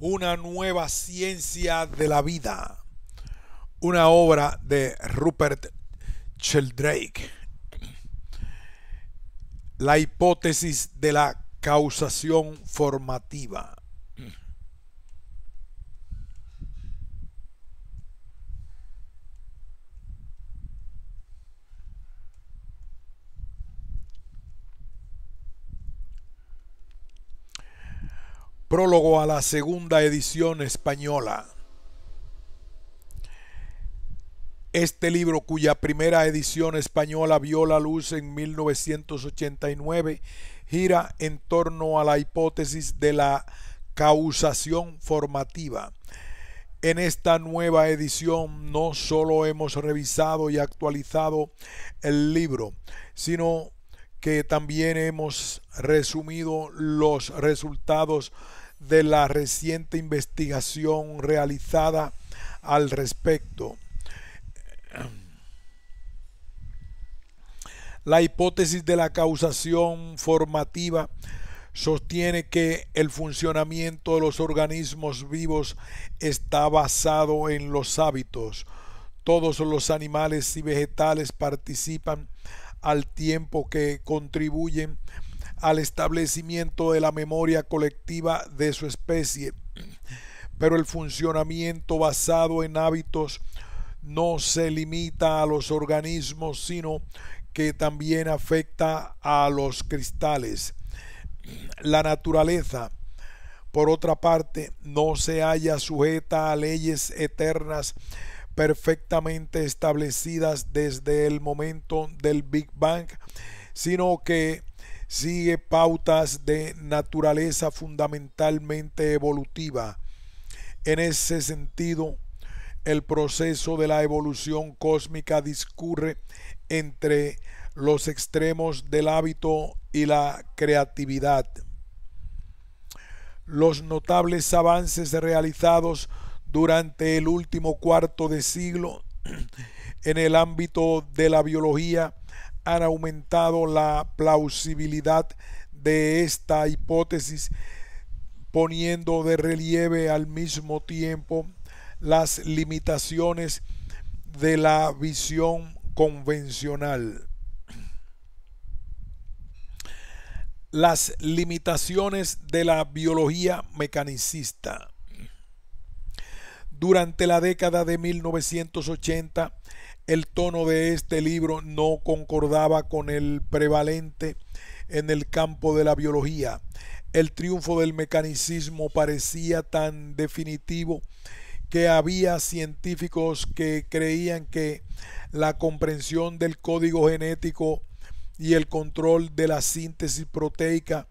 Una nueva ciencia de la vida, una obra de Rupert Sheldrake. La hipótesis de la causación formativa. Prólogo a la segunda edición española. Este libro, cuya primera edición española vio la luz en 1989, gira en torno a la hipótesis de la causación formativa. En esta nueva edición no solo hemos revisado y actualizado el libro, sino que también hemos resumido los resultados de la reciente investigación realizada al respecto. La hipótesis de la causación formativa sostiene que el funcionamiento de los organismos vivos está basado en los hábitos. Todos los animales y vegetales participan al tiempo que contribuyen al establecimiento de la memoria colectiva de su especie, pero el funcionamiento basado en hábitos no se limita a los organismos, sino que también afecta a los cristales. La naturaleza, por otra parte, no se halla sujeta a leyes eternas perfectamente establecidas desde el momento del Big Bang, sino que sigue pautas de naturaleza fundamentalmente evolutiva. En ese sentido, el proceso de la evolución cósmica discurre entre los extremos del hábito y la creatividad. Los notables avances realizados durante el último cuarto de siglo en el ámbito de la biología han aumentado la plausibilidad de esta hipótesis, poniendo de relieve al mismo tiempo las limitaciones de la visión convencional. Las limitaciones de la biología mecanicista. Durante la década de 1980, el tono de este libro no concordaba con el prevalente en el campo de la biología. El triunfo del mecanicismo parecía tan definitivo que había científicos que creían que la comprensión del código genético y el control de la síntesis proteica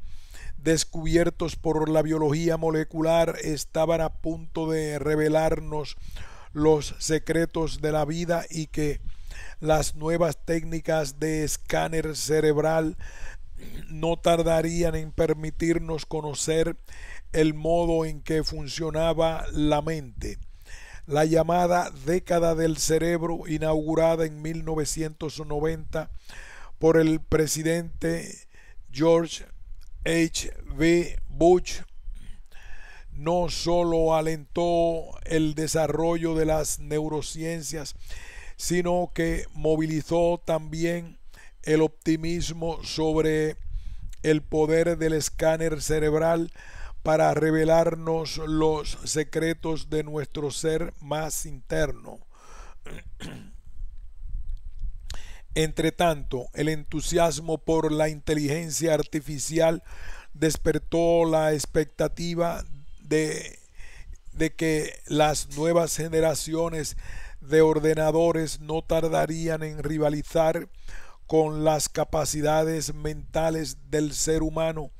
descubiertos por la biología molecular estaban a punto de revelarnos los secretos de la vida y que las nuevas técnicas de escáner cerebral no tardarían en permitirnos conocer el modo en que funcionaba la mente. La llamada década del cerebro, inaugurada en 1990 por el presidente George H. W. Bush, no solo alentó el desarrollo de las neurociencias, sino que movilizó también el optimismo sobre el poder del escáner cerebral para revelarnos los secretos de nuestro ser más interno. Entretanto, el entusiasmo por la inteligencia artificial despertó la expectativa de que las nuevas generaciones de ordenadores no tardarían en rivalizar con las capacidades mentales del ser humano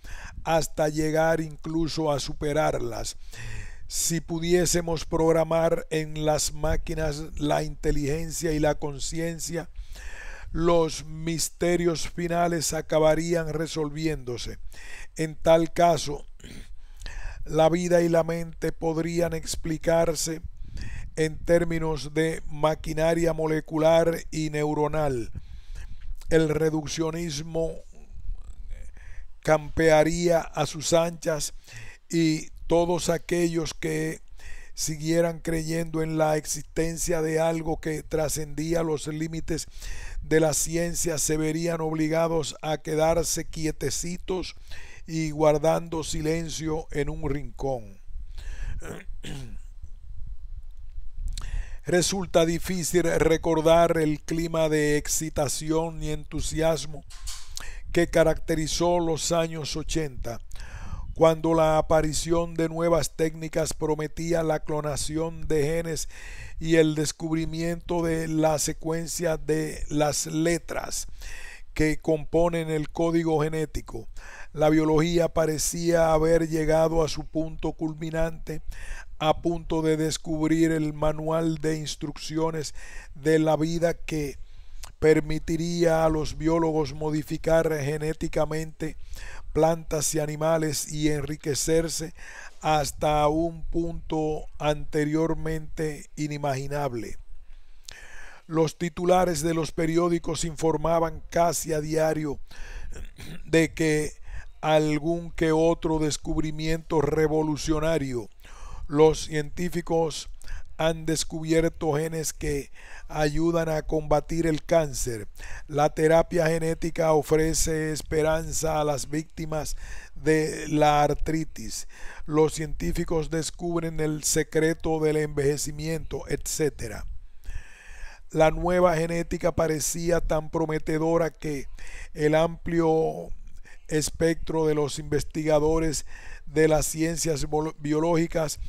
hasta llegar incluso a superarlas. Si pudiésemos programar en las máquinas la inteligencia y la conciencia, los misterios finales acabarían resolviéndose. En tal caso, la vida y la mente podrían explicarse en términos de maquinaria molecular y neuronal. El reduccionismo campearía a sus anchas y todos aquellos que siguieran creyendo en la existencia de algo que trascendía los límites de la ciencia se verían obligados a quedarse quietecitos y guardando silencio en un rincón. Resulta difícil recordar el clima de excitación y entusiasmo que caracterizó los años 80, cuando la aparición de nuevas técnicas prometía la clonación de genes y el descubrimiento de la secuencia de las letras que componen el código genético. La biología parecía haber llegado a su punto culminante, a punto de descubrir el manual de instrucciones de la vida que permitiría a los biólogos modificar genéticamente plantas y animales y enriquecerse hasta un punto anteriormente inimaginable. Los titulares de los periódicos informaban casi a diario de que algún que otro descubrimiento revolucionario. Los científicos han descubierto genes que ayudan a combatir el cáncer. La terapia genética ofrece esperanza a las víctimas de la artritis. Los científicos descubren el secreto del envejecimiento, etc. La nueva genética parecía tan prometedora que el amplio espectro de los investigadores de las ciencias biológicas,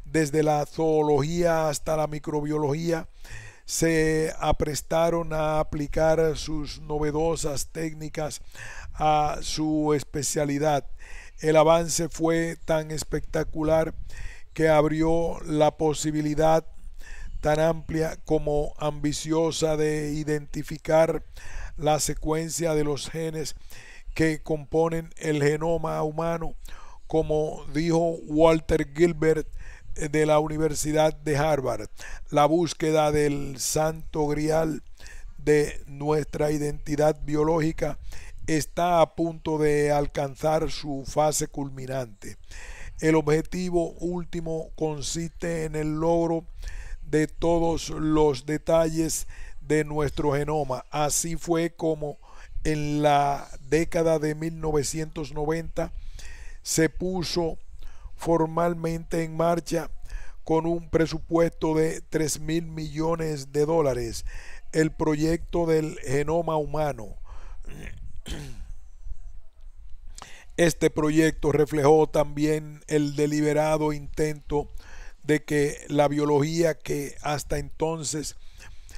desde la zoología hasta la microbiología, se aprestaron a aplicar sus novedosas técnicas a su especialidad. El avance fue tan espectacular que abrió la posibilidad tan amplia como ambiciosa de identificar la secuencia de los genes que componen el genoma humano, como dijo Walter Gilbert de la Universidad de Harvard. La búsqueda del santo grial de nuestra identidad biológica está a punto de alcanzar su fase culminante. El objetivo último consiste en el logro de todos los detalles de nuestro genoma. Así fue como en la década de 1990 se puso formalmente en marcha, con un presupuesto de 3.000 millones de dólares, el proyecto del genoma humano. Este proyecto reflejó también el deliberado intento de que la biología, que hasta entonces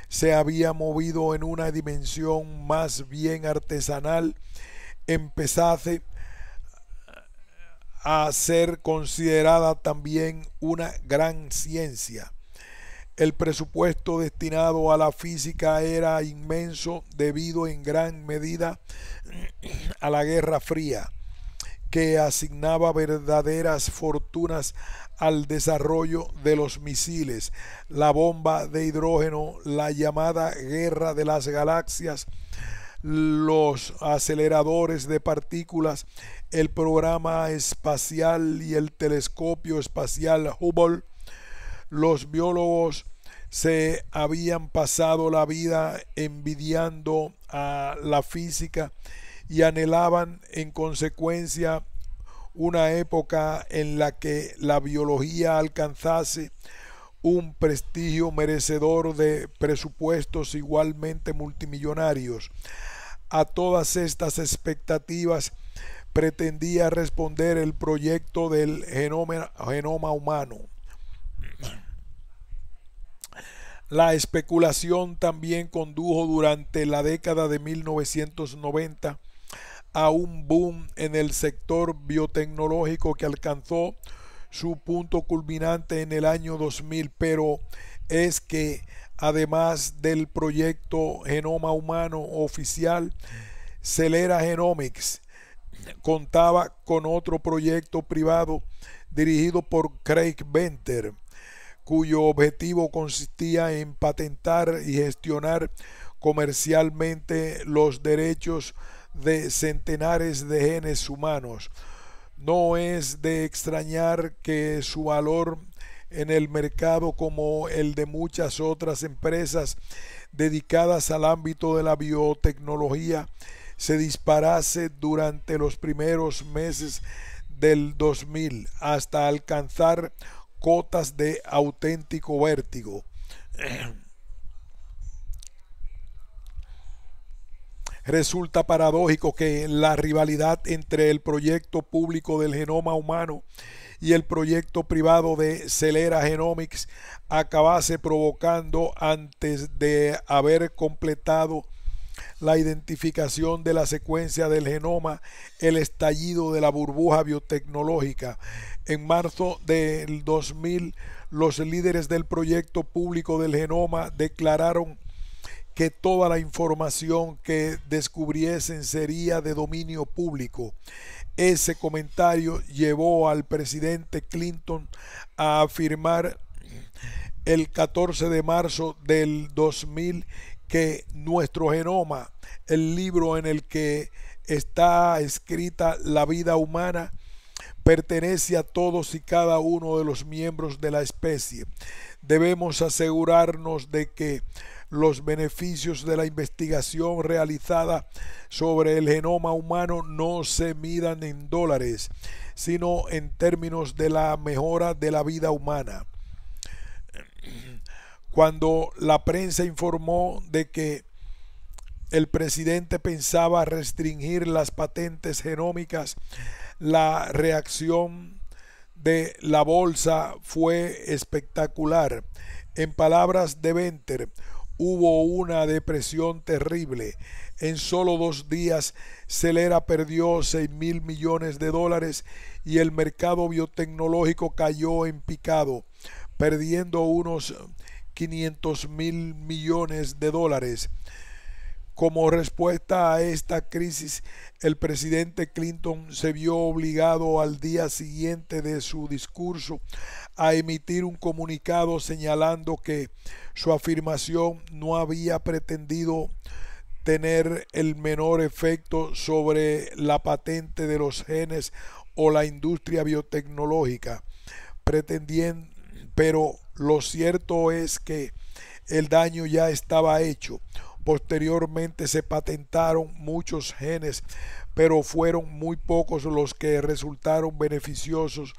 se había movido en una dimensión más bien artesanal, empezase a ser considerada también una gran ciencia. El presupuesto destinado a la física era inmenso debido en gran medida a la Guerra Fría, que asignaba verdaderas fortunas al desarrollo de los misiles, la bomba de hidrógeno, la llamada Guerra de las Galaxias, los aceleradores de partículas, el programa espacial y el telescopio espacial Hubble. Los biólogos se habían pasado la vida envidiando a la física y anhelaban en consecuencia una época en la que la biología alcanzase un prestigio merecedor de presupuestos igualmente multimillonarios. A todas estas expectativas pretendía responder el proyecto del genoma humano. La especulación también condujo durante la década de 1990 a un boom en el sector biotecnológico que alcanzó su punto culminante en el año 2000, pero es que además del proyecto Genoma Humano oficial, Celera Genomics contaba con otro proyecto privado dirigido por Craig Venter, cuyo objetivo consistía en patentar y gestionar comercialmente los derechos de centenares de genes humanos. No es de extrañar que su valor en el mercado, como el de muchas otras empresas dedicadas al ámbito de la biotecnología, se disparase durante los primeros meses del 2000 hasta alcanzar cotas de auténtico vértigo. Resulta paradójico que la rivalidad entre el proyecto público del genoma humano y el proyecto privado de Celera Genomics acabase provocando, antes de haber completado la identificación de la secuencia del genoma, el estallido de la burbuja biotecnológica. En marzo del 2000, los líderes del proyecto público del genoma declararon que toda la información que descubriesen sería de dominio público. Ese comentario llevó al presidente Clinton a afirmar el 14 de marzo del 2000 que nuestro genoma, el libro en el que está escrita la vida humana, pertenece a todos y cada uno de los miembros de la especie. Debemos asegurarnos de que los beneficios de la investigación realizada sobre el genoma humano no se midan en dólares, sino en términos de la mejora de la vida humana. Cuando la prensa informó de que el presidente pensaba restringir las patentes genómicas, la reacción de la bolsa fue espectacular. En palabras de Venter, hubo una depresión terrible. En solo 2 días, Celera perdió 6.000 millones de dólares y el mercado biotecnológico cayó en picado, perdiendo unos 500.000 millones de dólares. Como respuesta a esta crisis, el presidente Clinton se vio obligado al día siguiente de su discurso a emitir un comunicado señalando que su afirmación no había pretendido tener el menor efecto sobre la patente de los genes o la industria biotecnológica, pero lo cierto es que el daño ya estaba hecho. Posteriormente se patentaron muchos genes, pero fueron muy pocos los que resultaron beneficiosos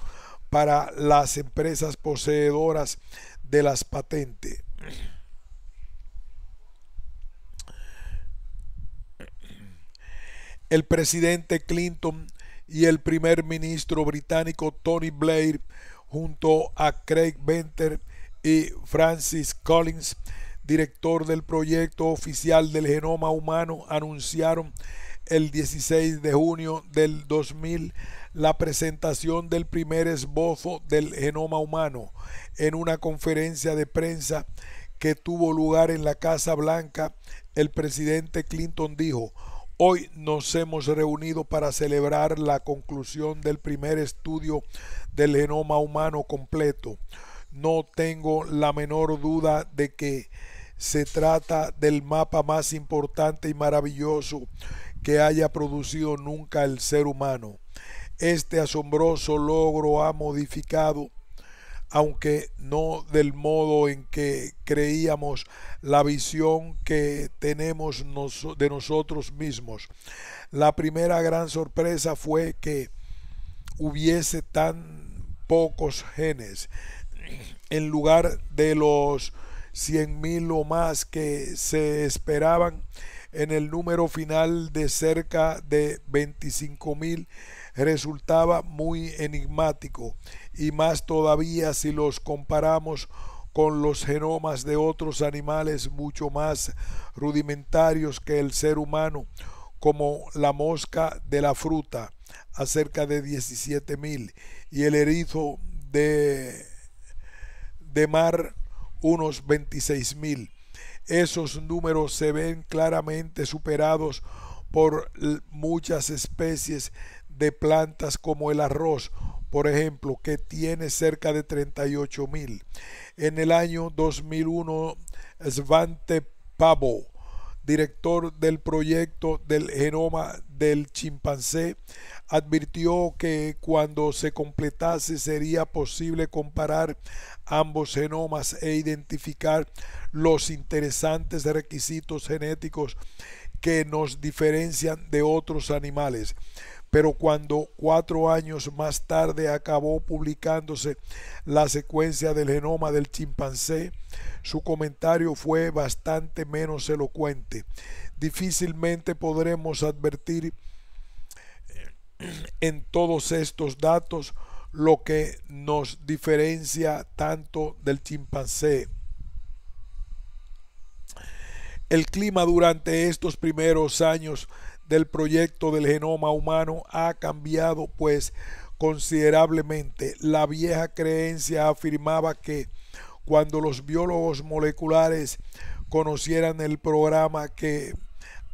para las empresas poseedoras de las patentes. El presidente Clinton y el primer ministro británico Tony Blair, junto a Craig Venter y Francis Collins, director del proyecto oficial del genoma humano, anunciaron el 16 de junio del 2000 la presentación del primer esbozo del genoma humano en una conferencia de prensa que tuvo lugar en la Casa Blanca. El presidente Clinton dijo: "Hoy nos hemos reunido para celebrar la conclusión del primer estudio del genoma humano completo. No tengo la menor duda de que se trata del mapa más importante y maravilloso que haya producido nunca el ser humano. Este asombroso logro ha modificado, aunque no del modo en que creíamos, la visión que tenemos de nosotros mismos. La primera gran sorpresa fue que hubiese tan pocos genes. En lugar de los 100.000 o más que se esperaban, en el número final de cerca de 25.000 resultaba muy enigmático, y más todavía si los comparamos con los genomas de otros animales mucho más rudimentarios que el ser humano, como la mosca de la fruta, a cerca de 17.000, y el erizo de mar, unos 26.000. Esos números se ven claramente superados por muchas especies de plantas, como el arroz, por ejemplo, que tiene cerca de 38.000. En el año 2001, Svante Pääbo, director del proyecto del genoma del chimpancé, Advirtió que cuando se completase sería posible comparar ambos genomas e identificar los interesantes requisitos genéticos que nos diferencian de otros animales. Pero cuando 4 años más tarde acabó publicándose la secuencia del genoma del chimpancé, su comentario fue bastante menos elocuente. Difícilmente podremos advertir en todos estos datos lo que nos diferencia tanto del chimpancé. El clima durante estos primeros años del proyecto del genoma humano ha cambiado pues considerablemente. La vieja creencia afirmaba que cuando los biólogos moleculares conocieran el programa que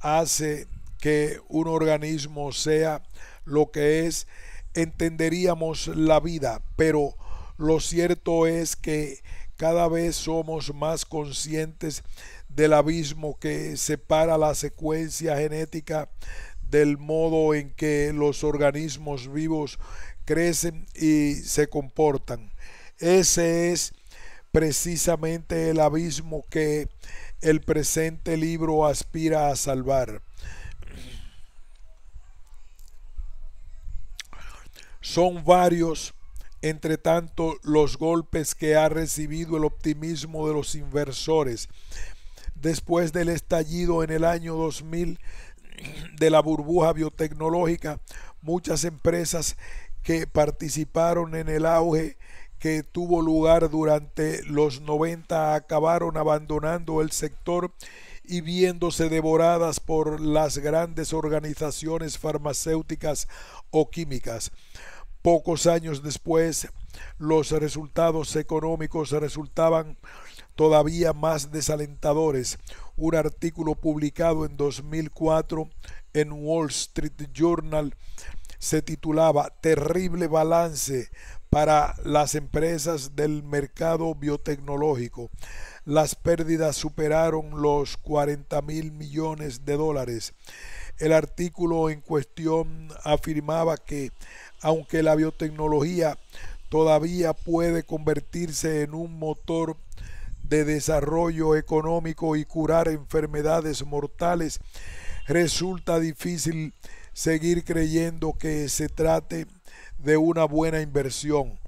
hace que un organismo sea lo que es, entenderíamos la vida, pero lo cierto es que cada vez somos más conscientes del abismo que separa la secuencia genética del modo en que los organismos vivos crecen y se comportan. Ese es precisamente el abismo que el presente libro aspira a salvar. Son varios, entre tanto, los golpes que ha recibido el optimismo de los inversores. Después del estallido en el año 2000 de la burbuja biotecnológica, muchas empresas que participaron en el auge que tuvo lugar durante los 90 acabaron abandonando el sector y viéndose devoradas por las grandes organizaciones farmacéuticas o químicas. Pocos años después, los resultados económicos resultaban todavía más desalentadores. Un artículo publicado en 2004 en Wall Street Journal se titulaba "Terrible balance para las empresas del mercado biotecnológico". Las pérdidas superaron los 40.000 millones de dólares. El artículo en cuestión afirmaba que, aunque la biotecnología todavía puede convertirse en un motor de desarrollo económico y curar enfermedades mortales, resulta difícil seguir creyendo que se trate de una buena inversión.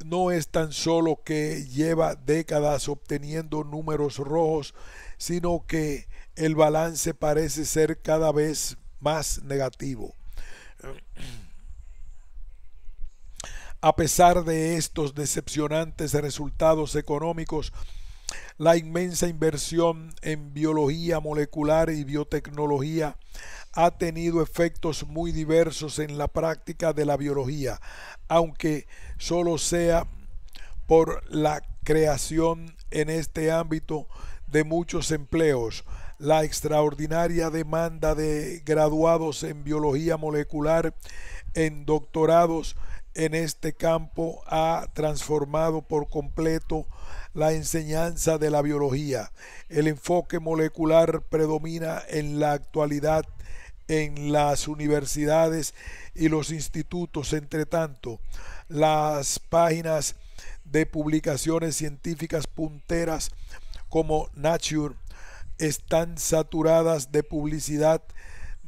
No es tan solo que lleva décadas obteniendo números rojos, sino que el balance parece ser cada vez más negativo. A pesar de estos decepcionantes resultados económicos, la inmensa inversión en biología molecular y biotecnología ha tenido efectos muy diversos en la práctica de la biología, aunque solo sea por la creación en este ámbito de muchos empleos. La extraordinaria demanda de graduados en biología molecular, en doctorados en este campo, ha transformado por completo la enseñanza de la biología. El enfoque molecular predomina en la actualidad en las universidades y los institutos. Entre tanto, las páginas de publicaciones científicas punteras como Nature están saturadas de publicidad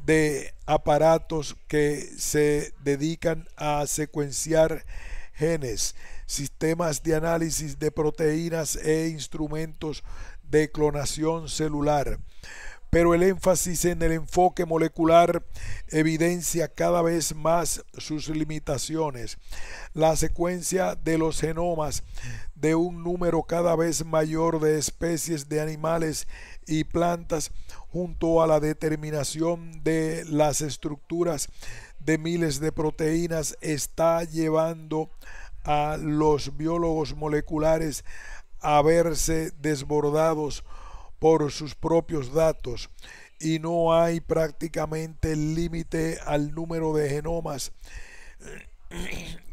de aparatos que se dedican a secuenciar genes, sistemas de análisis de proteínas e instrumentos de clonación celular. Pero el énfasis en el enfoque molecular evidencia cada vez más sus limitaciones. La secuencia de los genomas de un número cada vez mayor de especies de animales y plantas, junto a la determinación de las estructuras de miles de proteínas, está llevando a los biólogos moleculares a verse desbordados por sus propios datos, y no hay prácticamente límite al número de genomas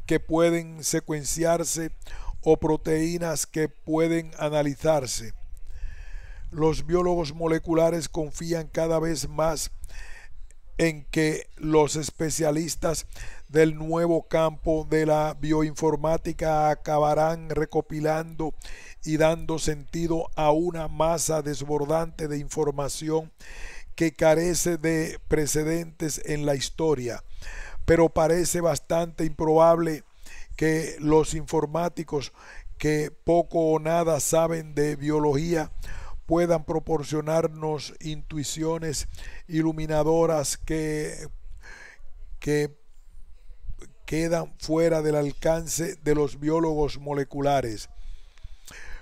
que pueden secuenciarse o proteínas que pueden analizarse. Los biólogos moleculares confían cada vez más en que los especialistas del nuevo campo de la bioinformática acabarán recopilando y dando sentido a una masa desbordante de información que carece de precedentes en la historia, pero parece bastante improbable que los informáticos que poco o nada saben de biología puedan proporcionarnos intuiciones iluminadoras que quedan fuera del alcance de los biólogos moleculares.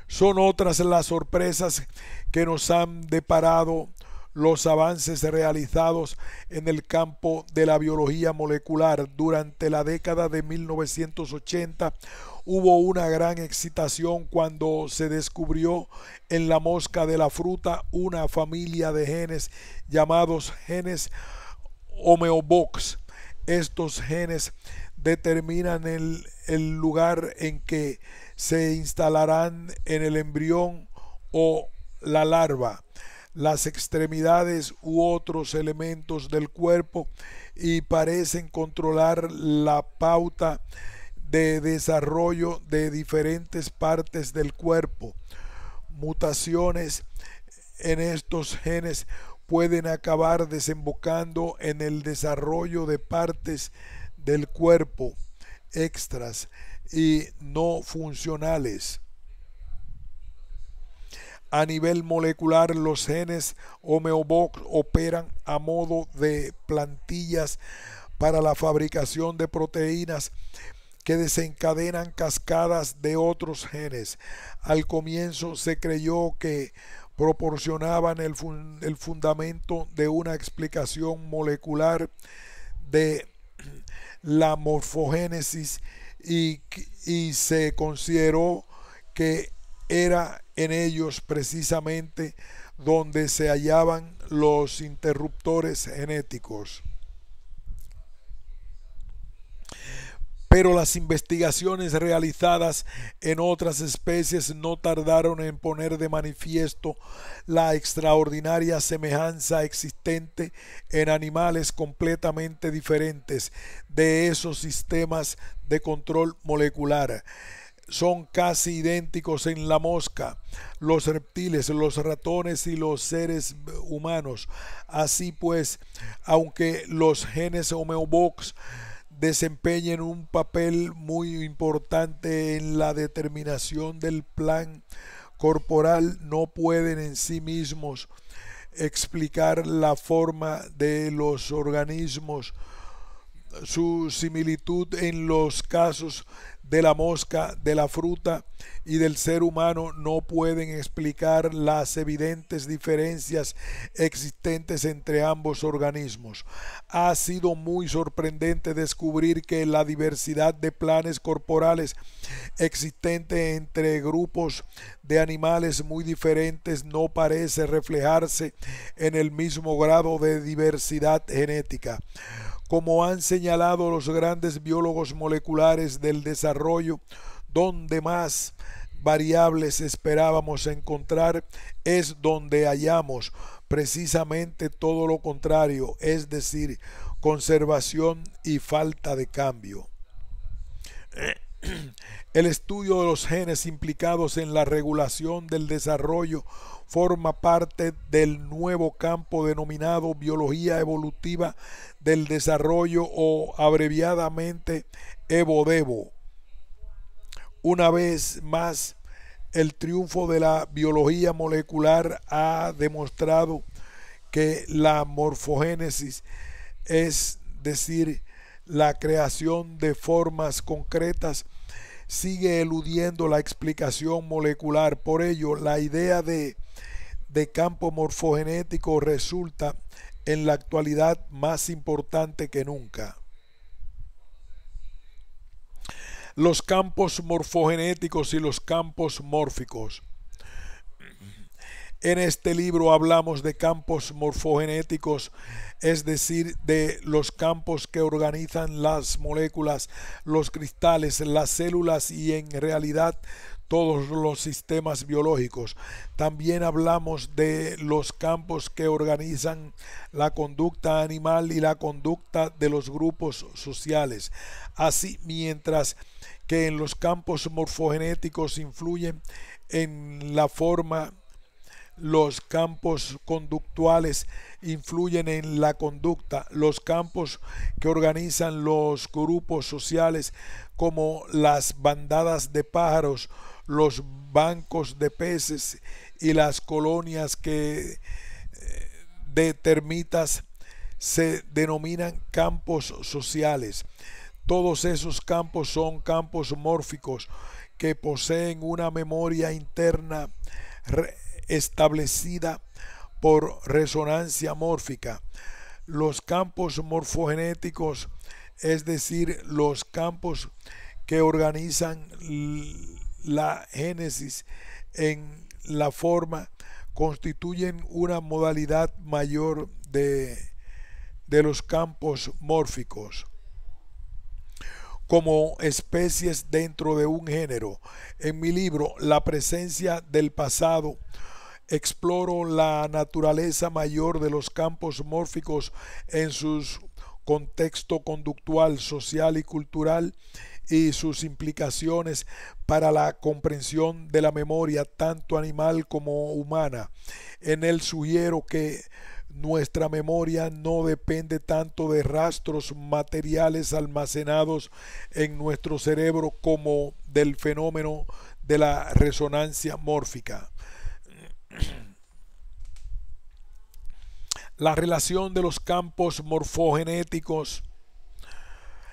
Son otras las sorpresas que nos han deparado los avances realizados en el campo de la biología molecular. Durante la década de 1980 hubo una gran excitación cuando se descubrió en la mosca de la fruta una familia de genes llamados genes homeobox. Estos genes determinan el lugar en que se instalarán en el embrión o la larva, las extremidades u otros elementos del cuerpo, y parecen controlar la pauta de desarrollo de diferentes partes del cuerpo. Mutaciones en estos genes pueden acabar desembocando en el desarrollo de partes del cuerpo extras y no funcionales. A nivel molecular, los genes homeobox operan a modo de plantillas para la fabricación de proteínas que desencadenan cascadas de otros genes. Al comienzo se creyó que proporcionaban el fundamento de una explicación molecular de la morfogénesis y se consideró que era en ellos precisamente donde se hallaban los interruptores genéticos. Pero las investigaciones realizadas en otras especies no tardaron en poner de manifiesto la extraordinaria semejanza existente en animales completamente diferentes de esos sistemas de control molecular. Son casi idénticos en la mosca, los reptiles, los ratones y los seres humanos. Así pues, aunque los genes homeobox desempeñen un papel muy importante en la determinación del plan corporal, no pueden en sí mismos explicar la forma de los organismos. Su similitud en los casos de la mosca, de la fruta y del ser humano no pueden explicar las evidentes diferencias existentes entre ambos organismos. Ha sido muy sorprendente descubrir que la diversidad de planes corporales existente entre grupos de animales muy diferentes no parece reflejarse en el mismo grado de diversidad genética. Como han señalado los grandes biólogos moleculares del desarrollo, donde más variables esperábamos encontrar es donde hallamos precisamente todo lo contrario, es decir, conservación y falta de cambio. El estudio de los genes implicados en la regulación del desarrollo forma parte del nuevo campo denominado biología evolutiva del desarrollo, o abreviadamente EVODEVO. Una vez más, el triunfo de la biología molecular ha demostrado que la morfogénesis, es decir, la creación de formas concretas, sigue eludiendo la explicación molecular. Por ello, la idea de campo morfogenético resulta en la actualidad más importante que nunca. Los campos morfogenéticos y los campos mórficos. En este libro hablamos de campos morfogenéticos, es decir, de los campos que organizan las moléculas, los cristales, las células y en realidad todos los sistemas biológicos. También hablamos de los campos que organizan la conducta animal y la conducta de los grupos sociales. Así, mientras que en los campos morfogenéticos influyen en la forma, los campos conductuales influyen en la conducta. Los campos que organizan los grupos sociales, como las bandadas de pájaros, los bancos de peces y las colonias de termitas, se denominan campos sociales. Todos esos campos son campos mórficos que poseen una memoria interna establecida por resonancia mórfica. Los campos morfogenéticos, es decir, los campos que organizan la génesis en la forma, constituyen una modalidad mayor de los campos mórficos. Como especies dentro de un género. En mi libro La presencia del pasado, exploro la naturaleza mayor de los campos mórficos en su contexto conductual, social y cultural y sus implicaciones para la comprensión de la memoria tanto animal como humana. En él sugiero que nuestra memoria no depende tanto de rastros materiales almacenados en nuestro cerebro como del fenómeno de la resonancia mórfica. La relación de los campos morfogenéticos,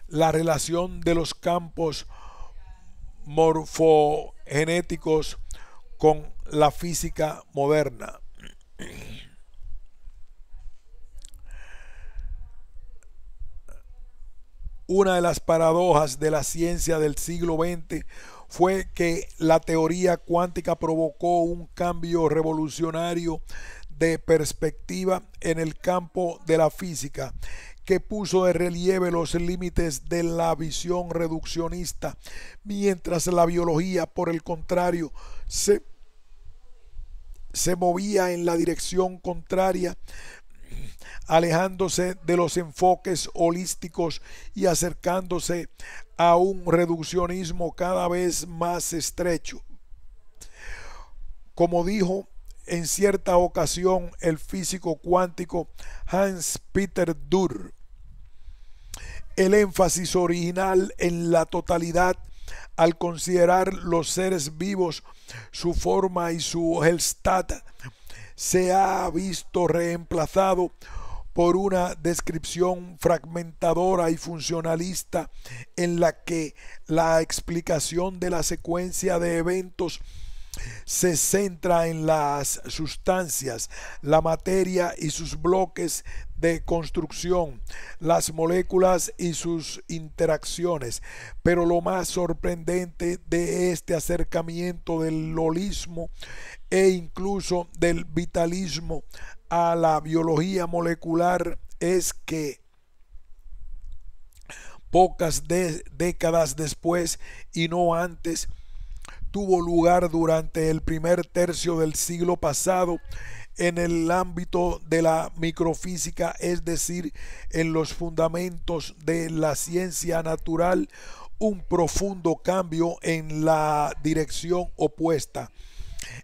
la relación de los campos morfogenéticos con la física moderna. Una de las paradojas de la ciencia del siglo XX fue que la teoría cuántica provocó un cambio revolucionario de perspectiva en el campo de la física, que puso de relieve los límites de la visión reduccionista, mientras la biología, por el contrario, se movía en la dirección contraria, alejándose de los enfoques holísticos y acercándose a un reduccionismo cada vez más estrecho. Como dijo en cierta ocasión el físico cuántico Hans Peter Dürr, el énfasis original en la totalidad al considerar los seres vivos, su forma y su Hellstatt, se ha visto reemplazado por una descripción fragmentadora y funcionalista en la que la explicación de la secuencia de eventos se centra en las sustancias, la materia y sus bloques de construcción, las moléculas y sus interacciones. Pero lo más sorprendente de este acercamiento del holismo e incluso del vitalismo a la biología molecular es que pocas décadas después y no antes, tuvo lugar durante el primer tercio del siglo pasado en el ámbito de la microfísica, es decir, en los fundamentos de la ciencia natural, un profundo cambio en la dirección opuesta.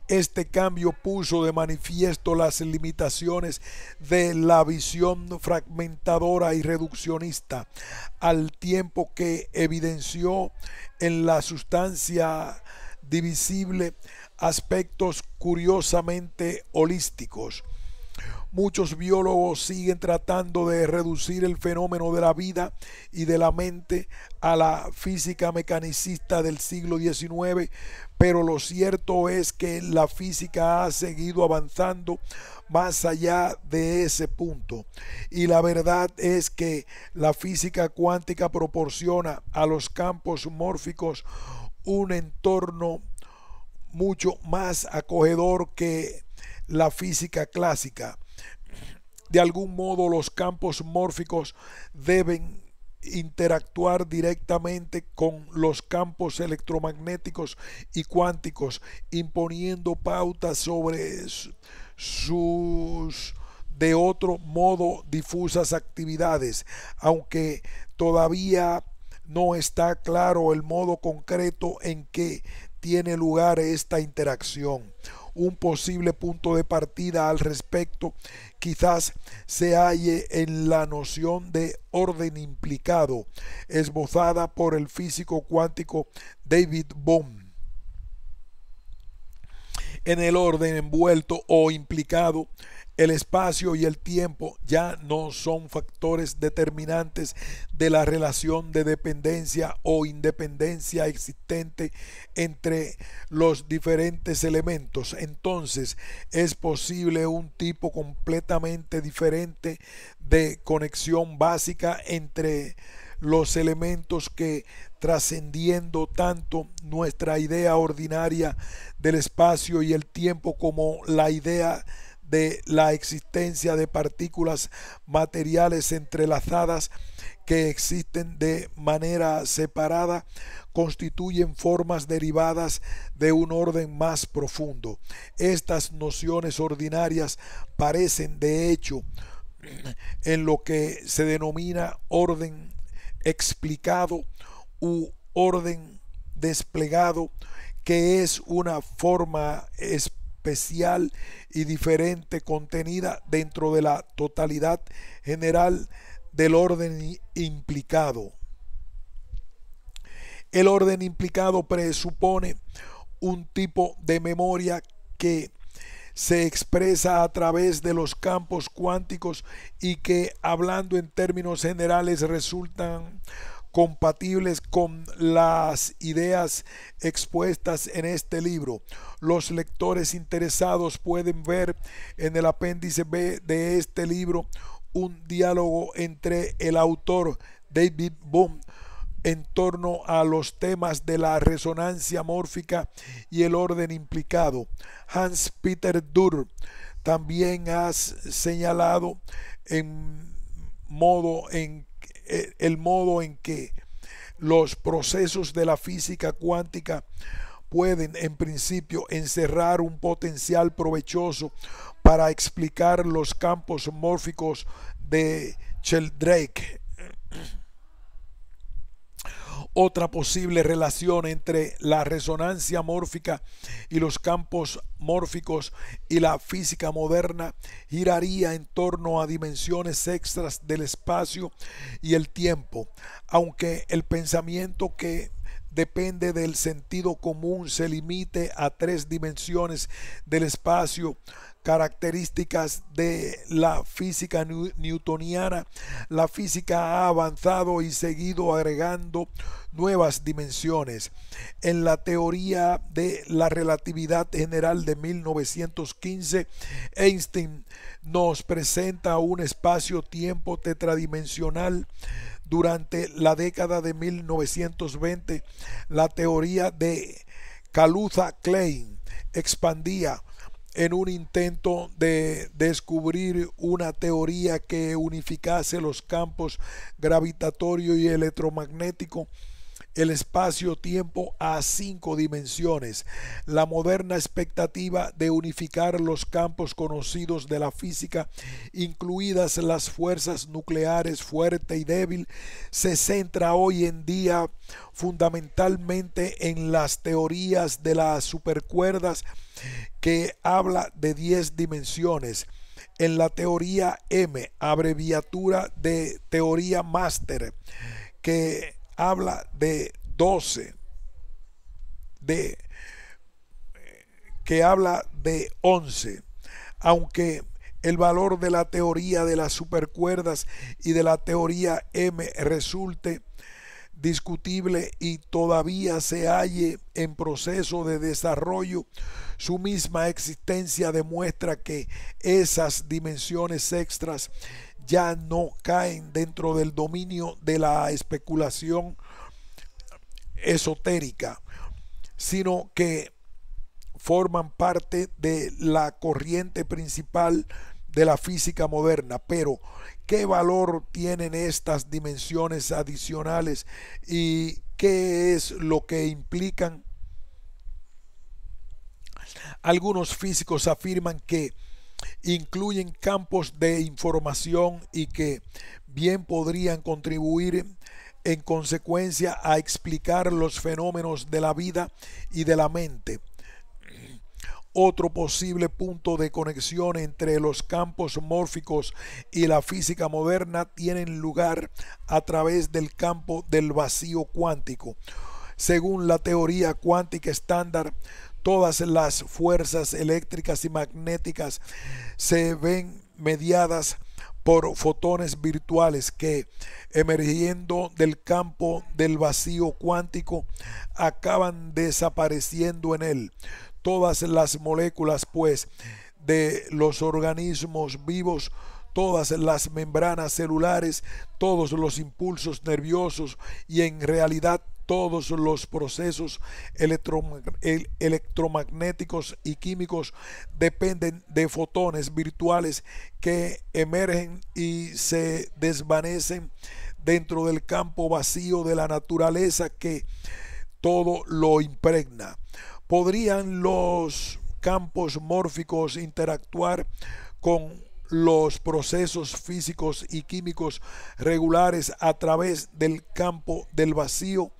Este cambio puso de manifiesto las limitaciones de la visión fragmentadora y reduccionista, al tiempo que evidenció en la sustancia divisible aspectos curiosamente holísticos. Muchos biólogos siguen tratando de reducir el fenómeno de la vida y de la mente a la física mecanicista del siglo XIX, pero lo cierto es que la física ha seguido avanzando más allá de ese punto. Y la verdad es que la física cuántica proporciona a los campos mórficos un entorno mucho más acogedor que la física clásica. De algún modo los campos mórficos deben interactuar directamente con los campos electromagnéticos y cuánticos, imponiendo pautas sobre sus de otro modo difusas actividades, aunque todavía no está claro el modo concreto en que tiene lugar esta interacción. Un posible punto de partida al respecto quizás se halle en la noción de orden implicado, esbozada por el físico cuántico David Bohm. En el orden envuelto o implicado, el espacio y el tiempo ya no son factores determinantes de la relación de dependencia o independencia existente entre los diferentes elementos. Entonces es posible un tipo completamente diferente de conexión básica entre los elementos que, trascendiendo tanto nuestra idea ordinaria del espacio y el tiempo como la idea de la existencia de partículas materiales entrelazadas que existen de manera separada, constituyen formas derivadas de un orden más profundo. Estas nociones ordinarias parecen, de hecho, en lo que se denomina orden explicado u orden desplegado, que es una forma especial y diferente contenida dentro de la totalidad general del orden implicado. El orden implicado presupone un tipo de memoria que se expresa a través de los campos cuánticos y que, hablando en términos generales, resultan compatibles con las ideas expuestas en este libro. Los lectores interesados pueden ver en el apéndice B de este libro un diálogo entre el autor David Bohm en torno a los temas de la resonancia mórfica y el orden implicado. Hans Peter Durr también ha señalado el modo en que los procesos de la física cuántica pueden en principio encerrar un potencial provechoso para explicar los campos mórficos de Sheldrake. Otra posible relación entre la resonancia mórfica y los campos mórficos y la física moderna giraría en torno a dimensiones extras del espacio y el tiempo, aunque el pensamiento que depende del sentido común se limite a 3 dimensiones del espacio, características de la física newtoniana. La física ha avanzado y seguido agregando nuevas dimensiones. En la teoría de la relatividad general de 1915, Einstein nos presenta un espacio-tiempo tetradimensional. Durante la década de 1920, la teoría de Kaluza-Klein expandía en un intento de descubrir una teoría que unificase los campos gravitatorio y electromagnético, el espacio-tiempo a 5 dimensiones. La moderna expectativa de unificar los campos conocidos de la física, incluidas las fuerzas nucleares fuerte y débil, se centra hoy en día fundamentalmente en las teorías de las supercuerdas, que habla de 10 dimensiones. En la teoría M, abreviatura de teoría máster, que habla de 12, que habla de 11, aunque el valor de la teoría de las supercuerdas y de la teoría M resulte discutible y todavía se halle en proceso de desarrollo, su misma existencia demuestra que esas dimensiones extras ya no caen dentro del dominio de la especulación esotérica, sino que forman parte de la corriente principal de la física moderna, pero ¿qué valor tienen estas dimensiones adicionales y qué es lo que implican? Algunos físicos afirman que incluyen campos de información y que bien podrían contribuir en consecuencia a explicar los fenómenos de la vida y de la mente. Otro posible punto de conexión entre los campos mórficos y la física moderna tiene lugar a través del campo del vacío cuántico. Según la teoría cuántica estándar, todas las fuerzas eléctricas y magnéticas se ven mediadas por fotones virtuales que, emergiendo del campo del vacío cuántico, acaban desapareciendo en él. Todas las moléculas, pues, de los organismos vivos, todas las membranas celulares, todos los impulsos nerviosos y en realidad todos los procesos electromagnéticos y químicos dependen de fotones virtuales que emergen y se desvanecen dentro del campo vacío de la naturaleza que todo lo impregna. ¿Podrían los campos mórficos interactuar con los procesos físicos y químicos regulares a través del campo del vacío?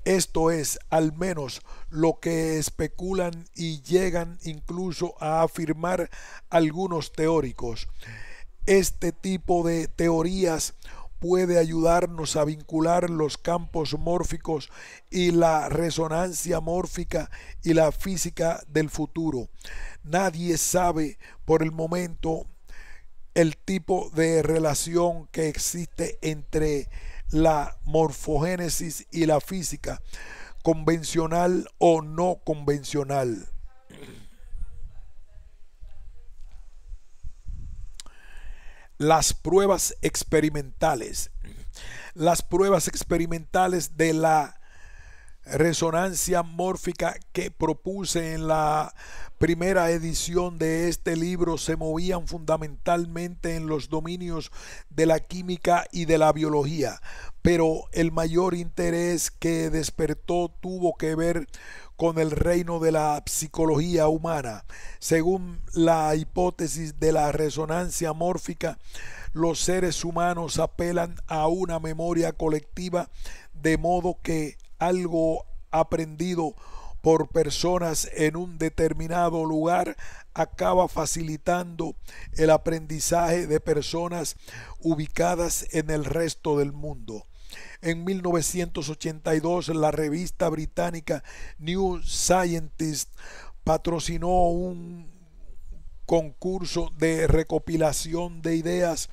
Esto es al menos lo que especulan y llegan incluso a afirmar algunos teóricos. Este tipo de teorías puede ayudarnos a vincular los campos mórficos y la resonancia mórfica y la física del futuro. Nadie sabe por el momento el tipo de relación que existe entre la morfogénesis y la física, convencional o no convencional. Las pruebas experimentales. Las pruebas experimentales de la resonancia mórfica que propuse en la primera edición de este libro se movían fundamentalmente en los dominios de la química y de la biología, pero el mayor interés que despertó tuvo que ver con el reino de la psicología humana. Según la hipótesis de la resonancia mórfica, los seres humanos apelan a una memoria colectiva, de modo que algo aprendido por personas en un determinado lugar acaba facilitando el aprendizaje de personas ubicadas en el resto del mundo. En 1982, la revista británica New Scientist patrocinó un concurso de recopilación de ideas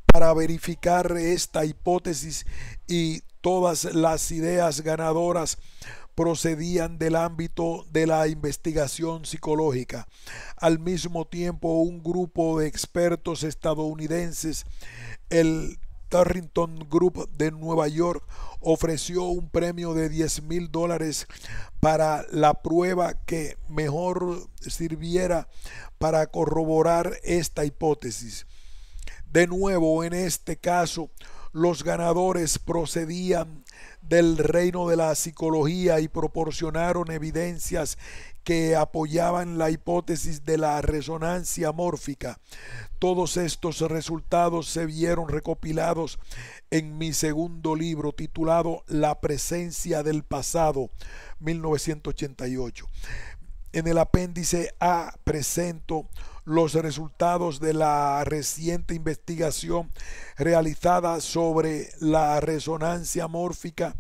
para verificar esta hipótesis y todas las ideas ganadoras procedían del ámbito de la investigación psicológica. Al mismo tiempo, un grupo de expertos estadounidenses, el Turrington Group de Nueva York, ofreció un premio de $10,000 para la prueba que mejor sirviera para corroborar esta hipótesis. De nuevo, en este caso, los ganadores procedían del reino de la psicología y proporcionaron evidencias que apoyaban la hipótesis de la resonancia mórfica. Todos estos resultados se vieron recopilados en mi segundo libro titulado La presencia del pasado, 1988. En el apéndice A presento los resultados de la reciente investigación realizada sobre la resonancia mórfica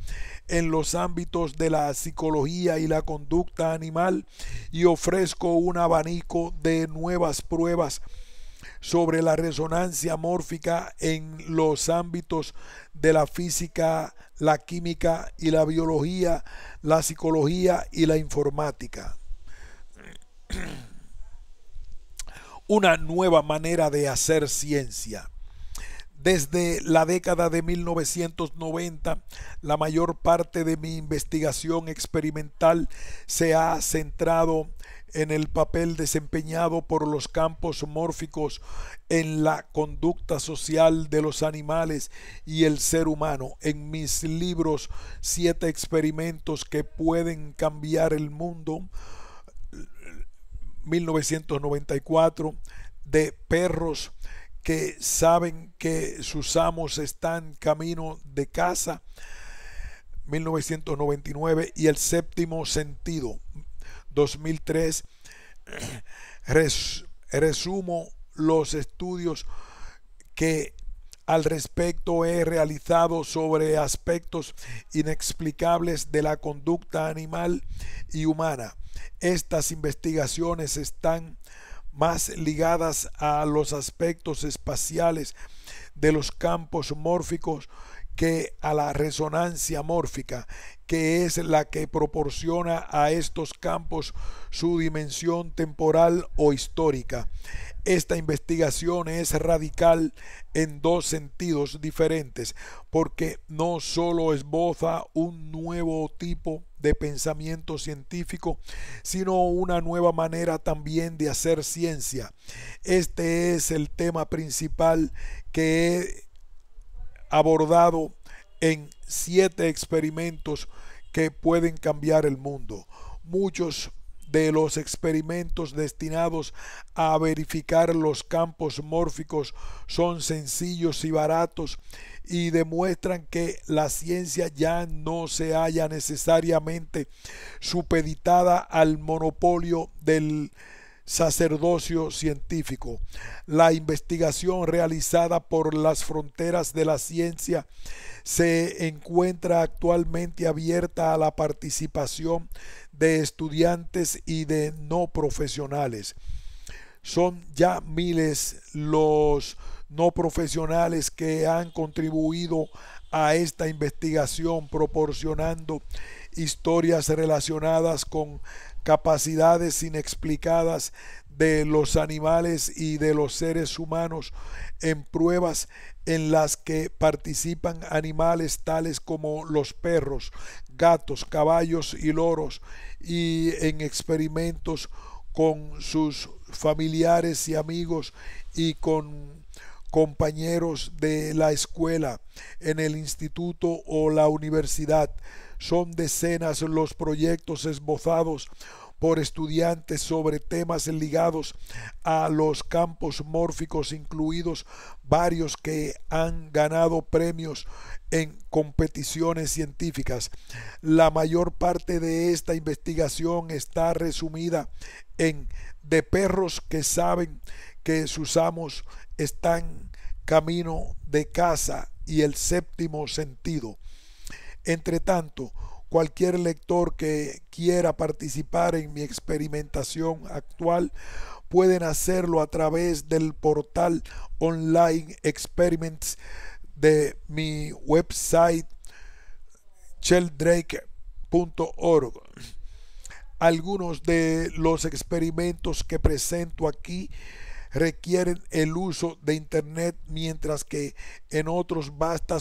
en los ámbitos de la psicología y la conducta animal, y ofrezco un abanico de nuevas pruebas sobre la resonancia mórfica en los ámbitos de la física, la química y la biología, la psicología y la informática. Una nueva manera de hacer ciencia. Desde la década de 1990, la mayor parte de mi investigación experimental se ha centrado en el papel desempeñado por los campos mórficos en la conducta social de los animales y el ser humano. En mis libros, 7 experimentos que pueden cambiar el mundo, 1994, de perros que saben que sus amos están camino de casa, 1999, y El séptimo sentido, 2003. Resumo los estudios que al respecto he realizado sobre aspectos inexplicables de la conducta animal y humana. Estas investigaciones están más ligadas a los aspectos espaciales de los campos mórficos que a la resonancia mórfica, que es la que proporciona a estos campos su dimensión temporal o histórica. Esta investigación es radical en 2 sentidos diferentes, porque no solo esboza un nuevo tipo de pensamiento científico, sino una nueva manera también de hacer ciencia. Este es el tema principal que he abordado en 7 experimentos que pueden cambiar el mundo. Muchos de los experimentos destinados a verificar los campos mórficos son sencillos y baratos y demuestran que la ciencia ya no se halla necesariamente supeditada al monopolio del sacerdocio científico. La investigación realizada por las fronteras de la ciencia se encuentra actualmente abierta a la participación de estudiantes y de no profesionales. Son ya miles los no profesionales que han contribuido a esta investigación, proporcionando historias relacionadas con capacidades inexplicadas de los animales y de los seres humanos en pruebas en las que participan animales tales como los perros, gatos, caballos y loros, y en experimentos con sus familiares y amigos y con compañeros de la escuela, en el instituto o la universidad. Son decenas los proyectos esbozados por estudiantes sobre temas ligados a los campos mórficos, incluidos varios que han ganado premios en competiciones científicas. La mayor parte de esta investigación está resumida en de perros que saben que sus amos están camino de casa y El séptimo sentido. Entre tanto, cualquier lector que quiera participar en mi experimentación actual pueden hacerlo a través del portal Online Experiments de mi website sheldrake.org. Algunos de los experimentos que presento aquí requieren el uso de internet, mientras que en otros basta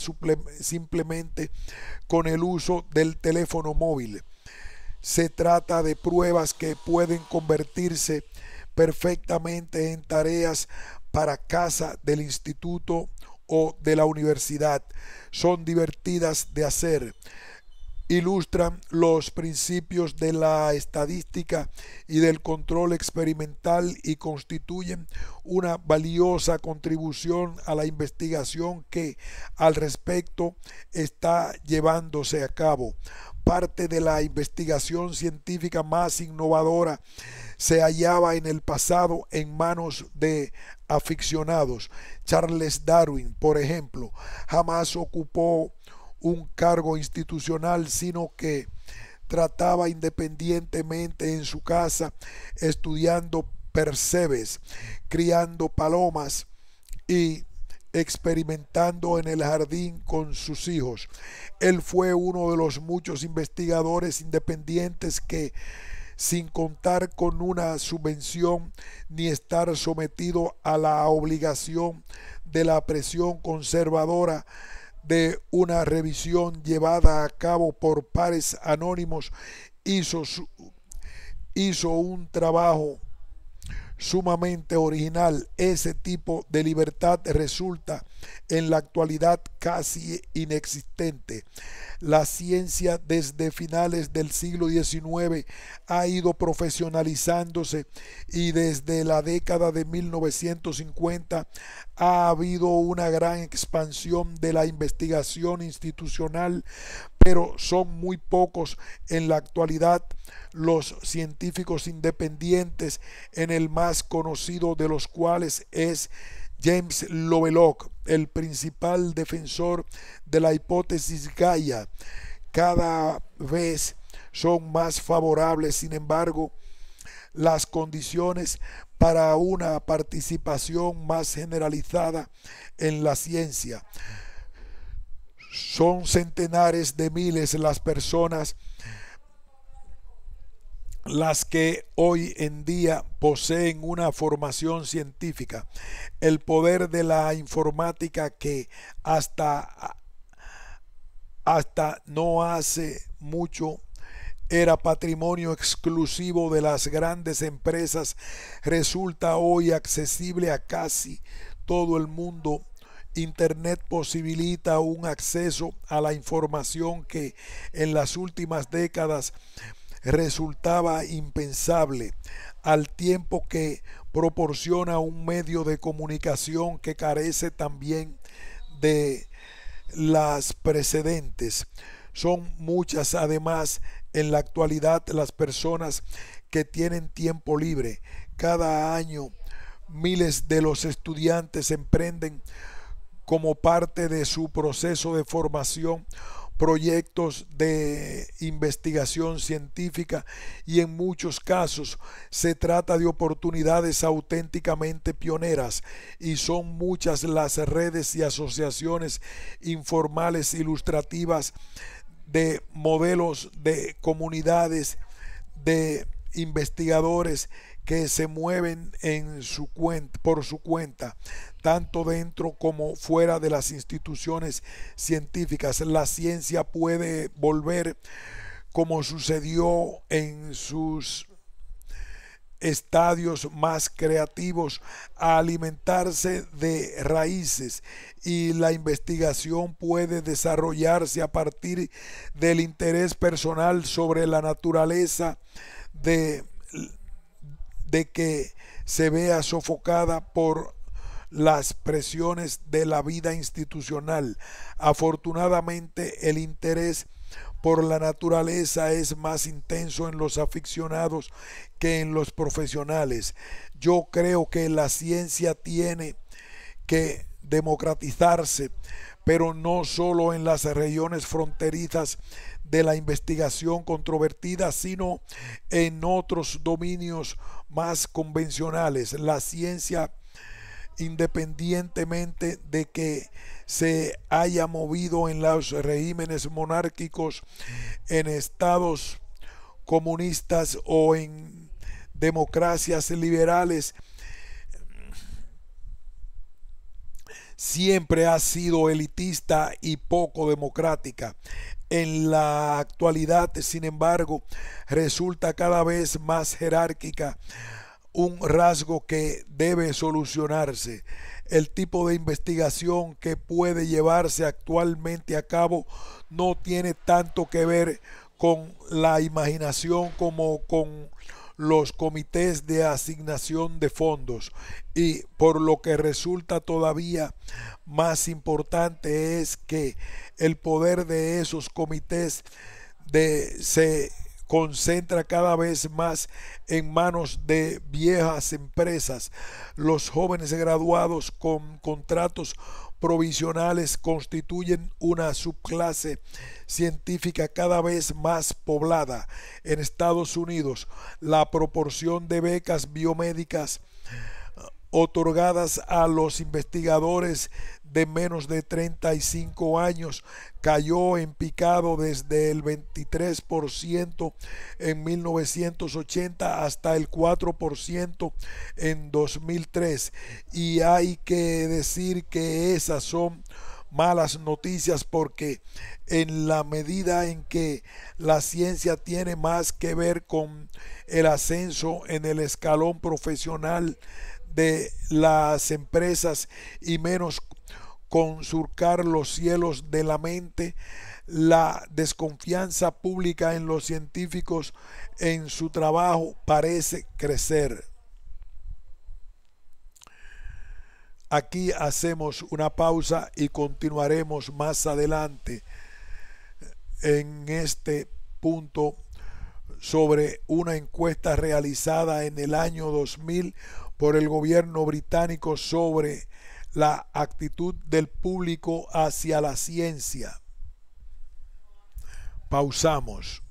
simplemente con el uso del teléfono móvil. Se trata de pruebas que pueden convertirse perfectamente en tareas para casa del instituto o de la universidad. Son divertidas de hacer. Ilustran los principios de la estadística y del control experimental y constituyen una valiosa contribución a la investigación que al respecto está llevándose a cabo. Parte de la investigación científica más innovadora se hallaba en el pasado en manos de aficionados. Charles Darwin, por ejemplo, jamás ocupó un cargo institucional, sino que trataba independientemente en su casa, estudiando percebes, criando palomas y experimentando en el jardín con sus hijos. Él fue uno de los muchos investigadores independientes que, sin contar con una subvención ni estar sometido a la obligación de la presión conservadora de una revisión llevada a cabo por pares anónimos, hizo un trabajo sumamente original. Ese tipo de libertad resulta en la actualidad casi inexistente. La ciencia desde finales del siglo XIX ha ido profesionalizándose y desde la década de 1950 ha habido una gran expansión de la investigación institucional, pero son muy pocos en la actualidad los científicos independientes, en el más conocido de los cuales es James Lovelock, el principal defensor de la hipótesis Gaia. Cada vez son más favorables, sin embargo, las condiciones para una participación más generalizada en la ciencia. Son centenares de miles las personas las que hoy en día poseen una formación científica. El poder de la informática, que hasta no hace mucho era patrimonio exclusivo de las grandes empresas, resulta hoy accesible a casi todo el mundo. Internet posibilita un acceso a la información que en las últimas décadas resultaba impensable, al tiempo que proporciona un medio de comunicación que carece también de las precedentes. Son muchas además en la actualidad las personas que tienen tiempo libre. Cada año miles de los estudiantes emprenden como parte de su proceso de formación proyectos de investigación científica, y en muchos casos se trata de oportunidades auténticamente pioneras, y son muchas las redes y asociaciones informales ilustrativas de modelos de comunidades de investigadores que se mueven por su cuenta, tanto dentro como fuera de las instituciones científicas. La ciencia puede volver, como sucedió en sus estadios más creativos, a alimentarse de raíces, y la investigación puede desarrollarse a partir del interés personal sobre la naturaleza de que se vea sofocada por las presiones de la vida institucional. Afortunadamente, el interés por la naturaleza es más intenso en los aficionados que en los profesionales. Yo creo que la ciencia tiene que democratizarse, pero no solo en las regiones fronterizas de la investigación controvertida, sino en otros dominios más convencionales. La ciencia, independientemente de que se haya movido en los regímenes monárquicos, en estados comunistas o en democracias liberales, siempre ha sido elitista y poco democrática. En la actualidad, sin embargo, resulta cada vez más jerárquica, un rasgo que debe solucionarse. El tipo de investigación que puede llevarse actualmente a cabo no tiene tanto que ver con la imaginación como con los comités de asignación de fondos, y por lo que resulta todavía más importante es que el poder de esos comités se concentra cada vez más en manos de viejas empresas. Los jóvenes graduados con contratos provisionales constituyen una subclase científica cada vez más poblada. En Estados Unidos, la proporción de becas biomédicas otorgadas a los investigadores de menos de 35 años cayó en picado desde el 23% en 1980 hasta el 4% en 2003. Y hay que decir que esas son malas noticias, porque en la medida en que la ciencia tiene más que ver con el ascenso en el escalón profesional de las empresas y menos con surcar los cielos de la mente, la desconfianza pública en los científicos en su trabajo parece crecer. Aquí hacemos una pausa y continuaremos más adelante en este punto sobre una encuesta realizada en el año 2000 por el gobierno británico sobre la actitud del público hacia la ciencia. Pausamos.